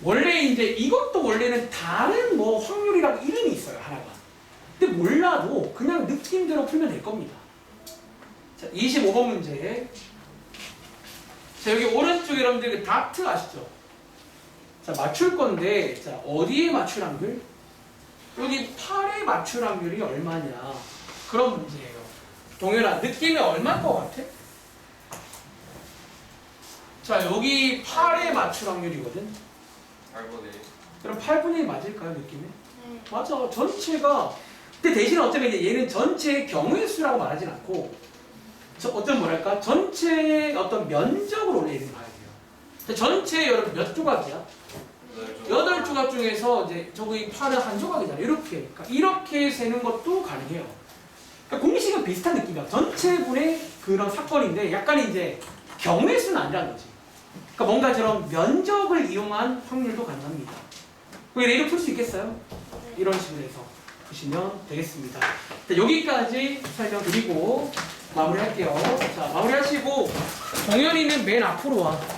원래 이제 이것도 원래는 다른 뭐 확률이라고 이름이 있어요, 하나가. 근데 몰라도 그냥 느낌대로 풀면 될 겁니다. 자, 25번 문제. 자, 여기 오른쪽에 여러분들 그 다트 아시죠? 자, 맞출 건데, 자, 어디에 맞출 확률? 여기 8에 맞출 확률이 얼마냐? 그런 문제예요. 동현아, 느낌이 얼마일 것 같아? 자, 여기 8에 맞출 확률이거든? 8분의 1. 그럼 8분의 1 맞을까요, 느낌이? 네, 맞아. 전체가. 근데 대신 어쩌면 이제 얘는 전체의 경우의 수라고 말하진 않고, 어떤 뭐랄까? 전체의 어떤 면적으로 원래 얘는 봐야 돼요. 근데 전체 여러분 몇 조각이야? 8조각 중에서 이제 저기 8은 한 조각이잖아. 이렇게. 그러니까 이렇게 세는 것도 가능해요. 그러니까 공식은 비슷한 느낌이야. 전체분의 그런 사건인데 약간 이제 경우의 수는 아니라는 거지. 그러니까 뭔가 저런 면적을 이용한 확률도 가능합니다. 그럼 얘를 풀 수 있겠어요? 이런 식으로 해서 보시면 되겠습니다. 자, 여기까지 설명드리고 마무리할게요. 자, 마무리하시고 동현이는 맨 앞으로 와.